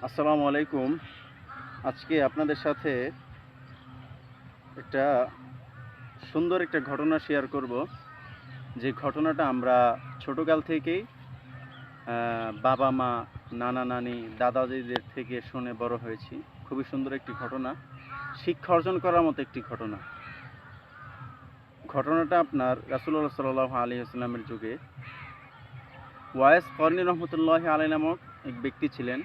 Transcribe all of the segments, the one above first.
আসসালামু আলাইকুম। আজকে আপনাদের সাথে একটা সুন্দর একটা ঘটনা শেয়ার করব। যে ঘটনাটা আমরা ছোটকাল থেকেই বাবা মা, নানা নানি, দাদা দিদিদের থেকে শুনে বড় হয়েছি। খুবই সুন্দর একটি ঘটনা, শিক্ষা অর্জন করার মতো একটি ঘটনা। ঘটনাটা আপনার রাসূলুল্লাহ সাল্লাল্লাহু আলাইহি ওয়াসাল্লামের যুগে ওয়াইস করনী রহমতুল্লাহি আলাইহি নামক এক ব্যক্তি ছিলেন।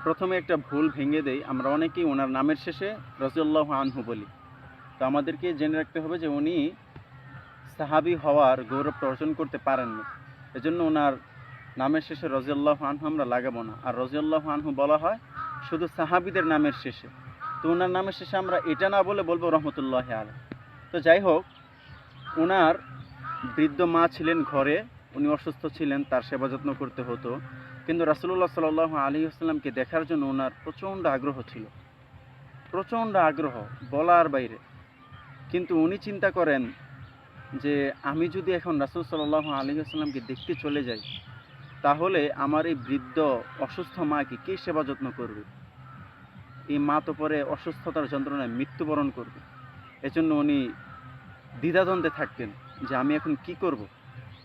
প্রথমে একটা ভুল ভেঙে দেই, আমরা অনেকেই ওনার নামের শেষে রাদিয়াল্লাহু আনহু বলি। তো আমাদেরকে জেনে রাখতে হবে যে উনি সাহাবী হওয়ার গৌরবটা অর্জন করতে পারেননি। এজন্য ওনার নামের শেষে রাদিয়াল্লাহু আনহু আমরা লাগাবো না। আর রাদিয়াল্লাহু আনহু বলা হয় শুধু সাহাবীদের নামের শেষে। তো ওনার নামের শেষে আমরা এটা না বলে বলবো রহমতুল্লাহি আলাইহি। তো যাই হোক, ওনার বৃদ্ধ মা ছিলেন ঘরে, উনি অসুস্থ ছিলেন, তার সেবা যত্ন করতে হতো। কিন্তু রাসূলুল্লাহ সাল্লাল্লাহু আলাইহি ওয়াসাল্লামকে দেখার জন্য ওনার প্রচণ্ড আগ্রহ ছিল, প্রচণ্ড আগ্রহ, বলার বাইরে। কিন্তু উনি চিন্তা করেন যে আমি যদি এখন রাসূল সাল্লাল্লাহু আলাইহি ওয়াসাল্লামকে দেখতে চলে যাই, তাহলে আমার এই বৃদ্ধ অসুস্থ মাকে কে সেবা যত্ন করবে? এই মা তো পরে অসুস্থতার যন্ত্রণায় মৃত্যুবরণ করবে। এজন্য উনি দ্বিধাদ্বন্দ্বে থাকতেন যে আমি এখন কি করব।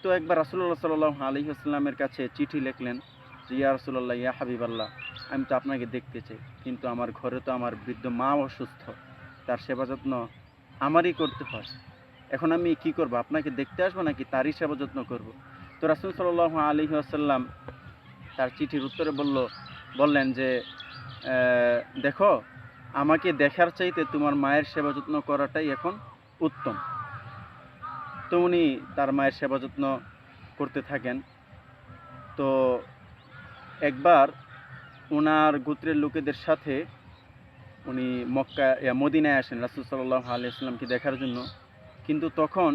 তো একবার রাসূলুল্লাহ সাল্লাল্লাহু আলাইহি ওয়াসাল্লামের কাছে চিঠি লিখলেন যে ইয়া রাসূলুল্লাহ, ইয়া হাবিবাল্লাহ, আমি তো আপনাকে দেখতে চাই, কিন্তু আমার ঘরে তো আমার বৃদ্ধ মা অসুস্থ, তার সেবা যত্ন আমারই করতে হয়। এখন আমি কি করব? আপনাকে দেখতে আসবো নাকি তারই সেবা যত্ন করব? তো রাসূল সাল্লাল্লাহু আলাইহি ওয়াসাল্লাম তার চিঠির উত্তরে বললেন যে দেখো, আমাকে দেখার চাইতে তোমার মায়ের সেবা যত্ন করাটাই এখন উত্তম। তো উনি তার মায়ের সেবা যত্ন করতে থাকেন। তো একবার ওনার গোত্রের লোকেদের সাথে উনি মদিনায় আসেন রাসূল সাল্লাল্লাহু আলাইহি ওয়াসাল্লামকে দেখার জন্য। কিন্তু তখন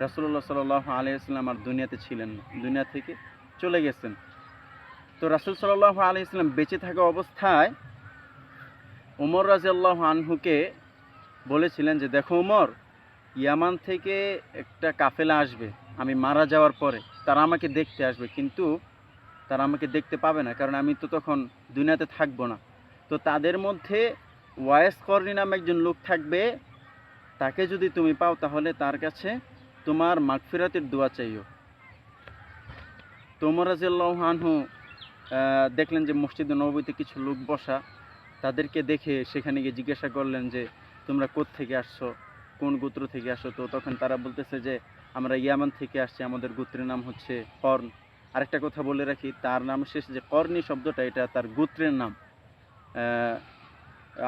রাসূলুল্লাহ সাল্লাল্লাহু আলাইহি ওয়াসাল্লাম আর দুনিয়াতে ছিলেন না, দুনিয়া থেকে চলে গেছেন। তো রাসূল সাল্লাল্লাহু আলাইহি ওয়াসাল্লাম বেঁচে থাকা অবস্থায় ওমর রাদিয়াল্লাহু আনহুকে বলেছিলেন যে দেখো ওমর, ইয়ামান থেকে একটা কাফেলা আসবে আমি মারা যাওয়ার পরে, তারা আমাকে দেখতে আসবে, কিন্তু তারা আমাকে দেখতে পাবে না, কারণ আমি তো তখন দুনিয়াতে থাকবো না। তো তাদের মধ্যে ওয়াইস করনী নামে একজন লোক থাকবে, তাকে যদি তুমি পাও তাহলে তার কাছে তোমার মাগফিরাতের দোয়া চাইও। তো ওমর রাদিয়াল্লাহু আনহু দেখলেন যে মসজিদে নববীতে কিছু লোক বসা, তাদেরকে দেখে সেখানে গিয়ে জিজ্ঞাসা করলেন যে তোমরা কোত্থেকে আসছো, কোন গোত্র থেকে আসো? তো তখন তারা বলতেছে যে আমরা ইয়ামান থেকে আসছি, আমাদের গোত্রের নাম হচ্ছে কর্ন। আরেকটা কথা বলে রাখি, তার নাম শেষে যে কর্নি শব্দটা, এটা তার গোত্রের নাম।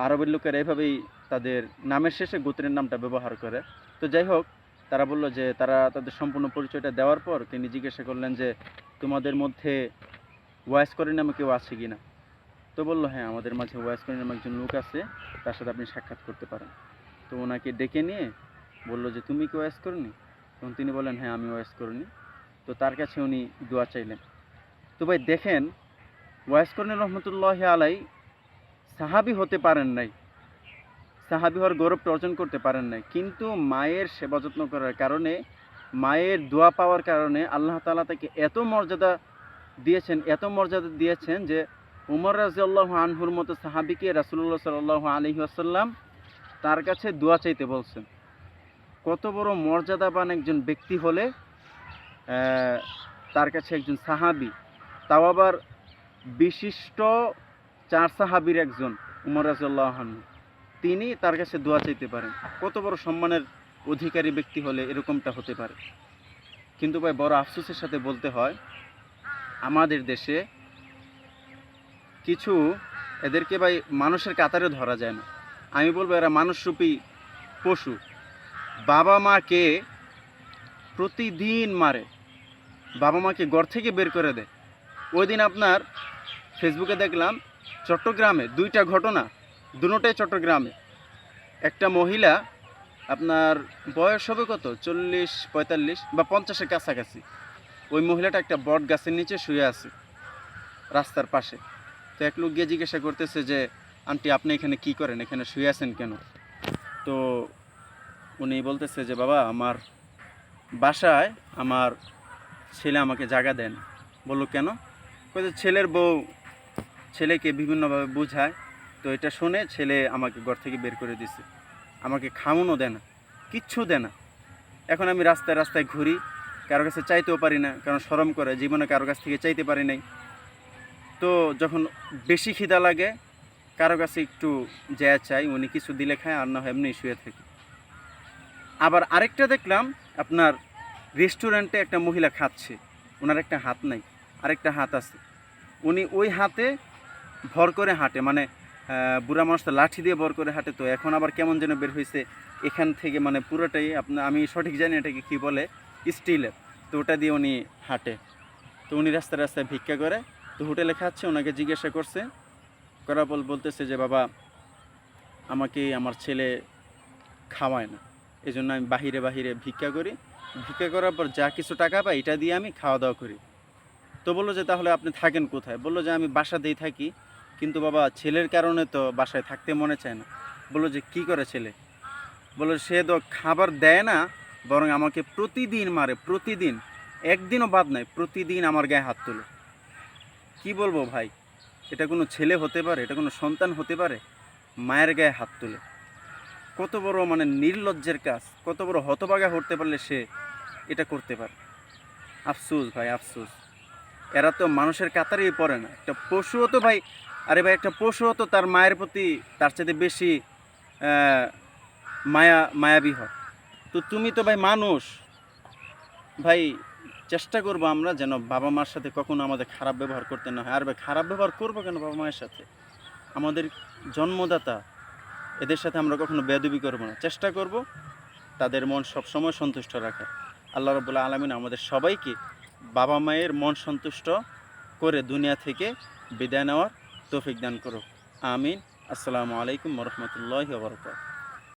আরবের লোকেরা এভাবেই তাদের নামের শেষে গোত্রের নামটা ব্যবহার করে। তো যাই হোক, তারা বলল যে তারা তাদের সম্পূর্ণ পরিচয়টা দেওয়ার পর তিনি জিজ্ঞাসা করলেন যে তোমাদের মধ্যে ওয়াইস করনী নামে কেউ আছে কি না? তো বললো হ্যাঁ, আমাদের মাঝে ওয়াইস করনী নামে একজন লোক আছে, তার সাথে আপনি সাক্ষাৎ করতে পারেন। তো ওনাকে ডেকে নিয়ে বললো যে তুমি কি ওয়াইস করনী? তখন তিনি বললেন হ্যাঁ, আমি ওয়াইস করনী। তো তার কাছে উনি দোয়া চাইলেন। তো ভাই দেখেন, ওয়াইস করনী রহমতুল্লাহি আলাইহি সাহাবী হতে পারেন নাই, সাহাবী হওয়ার গৌরবটা অর্জন করতে পারেন নাই, কিন্তু মায়ের সেবা যত্ন করার কারণে, মায়ের দোয়া পাওয়ার কারণে আল্লাহ তাআলা তাকে এত মর্যাদা দিয়েছেন যে উমর রাদিয়াল্লাহু আনহুর মতো সাহাবীকে রাসূলুল্লাহ সাল্লাল্লাহু আলাইহি ওয়াসাল্লাম তার কাছে দোয়া চাইতে বলছেন। কত বড় মর্যাদাবান একজন ব্যক্তি হলে তার কাছে একজন সাহাবী, তাও আবার বিশিষ্ট 4 সাহাবীর একজন উমর রাদিয়াল্লাহু আনহু, তিনি তার কাছে দোয়া চাইতে পারেন। কত বড় সম্মানের অধিকারী ব্যক্তি হলে এরকমটা হতে পারে। কিন্তু ভাই বড় আফসোসের সাথে বলতে হয়, আমাদের দেশে কিছু, এদেরকে ভাই মানুষের কাতারে ধরা যায় না, আমি বলবো এরা মানুষরূপী পশু। বাবা মাকে প্রতিদিন মারে, বাবা মাকে ঘর থেকে বের করে দেয়। ওই দিন আপনার ফেসবুকে দেখলাম চট্টগ্রামে 2টা ঘটনা, দুটোটাই চট্টগ্রামে। একটা মহিলা, আপনার বয়স হবে কত, 40-45 বা 50-এর কাছাকাছি। ওই মহিলাটা একটা বট গাছের নিচে শুয়ে আছে রাস্তার পাশে। তো এক লোক গিয়ে জিজ্ঞাসা করতেছে যে আন্টি আপনি এখানে কি করেন, এখানে শুয়ে আছেন কেন? তো উনি বলতেছে যে বাবা, আমার বাসায় আমার ছেলে আমাকে জায়গা দেন। বললো কেন? বলছে ছেলেকে বিভিন্নভাবে বোঝায়। তো এটা শুনে ছেলে আমাকে ঘর থেকে বের করে দিছে, আমাকে খাওয়ানো দেয় না, কিচ্ছু দেয় না। এখন আমি রাস্তায় রাস্তায় ঘুরি, কারো কাছে চাইতেও পারি না, কারণ শরম করে, জীবনে কারো কাছ থেকে চাইতে পারি নাই। তো যখন বেশি খিদা লাগে কারো কাছে একটু যা চাই, উনি কিছু দিলে খায়, আর না হয় এমনি শুয়ে থাকি। আবার আরেকটা দেখলাম, আপনার রেস্টুরেন্টে একটা মহিলা খাচ্ছে, ওনার একটা হাত নাই, আরেকটা হাত আছে, উনি ওই হাতে ভর করে হাঁটে, মানে বুড়া মানুষ তো লাঠি দিয়ে ভর করে হাঁটে। তো এখন আবার কেমন যেন বের হয়েছে এখান থেকে, মানে পুরোটাই আপনার, আমি সঠিক জানি এটাকে কী বলে, স্টিলের। তো ওটা দিয়ে উনি হাঁটে। তো উনি রাস্তায় রাস্তায় ভিক্ষা করে। তো হোটেলে খাচ্ছে, ওনাকে জিজ্ঞাসা করছে, করার পর বলতেছে যে বাবা, আমাকে আমার ছেলে খাওয়ায় না, এই জন্য আমি বাহিরে বাহিরে ভিক্ষা করি, ভিক্ষা করার পর যা কিছু টাকা পাই এটা দিয়ে আমি খাওয়া দাওয়া করি। তো বললো যে তাহলে আপনি থাকেন কোথায়? বললো যে আমি বাসাতেই থাকি, কিন্তু বাবা ছেলের কারণে তো বাসায় থাকতে মনে চায় না। বললো যে কী করে ছেলে? বললো সে তো খাবার দেয় না, বরং আমাকে প্রতিদিন মারে, প্রতিদিন, একদিনও বাদ নাই, প্রতিদিন আমার গায়ে হাত তোলে। কি বলবো ভাই, এটা কোনো ছেলে হতে পারে? এটা কোনো সন্তান হতে পারে? মায়ের গায়ে হাত তোলে, কত বড় মানে নির্লজ্জের কাজ, কত বড় হতভাগা হতে পারলে সে এটা করতে পারে। আফসোস ভাই, আফসোস। এরা তো মানুষের কাতারেই পড়ে না। একটা পশুও তো ভাই, আরে ভাই একটা পশুও তো তার মায়ের প্রতি তার চাইতে বেশি মায়াবী হয়। তো তুমি তো ভাই মানুষ ভাই। চেষ্টা করবো আমরা যেন বাবা মার সাথে কখনো আমাদের খারাপ ব্যবহার করতে না হয়। আর ভাই খারাপ ব্যবহার করবো কেন বাবা মায়ের সাথে? আমাদের জন্মদাতা, এদের সাথে আমরা কখনো বেয়াদবি করবো না। চেষ্টা করব তাদের মন সবসময় সন্তুষ্ট রাখা। আল্লাহ রাব্বুল আলামিন আমাদের সবাইকে বাবা মায়ের মন সন্তুষ্ট করে দুনিয়া থেকে বিদায় নেওয়ার তৌফিক দান করুক। আমিন। আসসালামু আলাইকুম ওয়া রাহমাতুল্লাহি ওয়া বারাকাতুহু।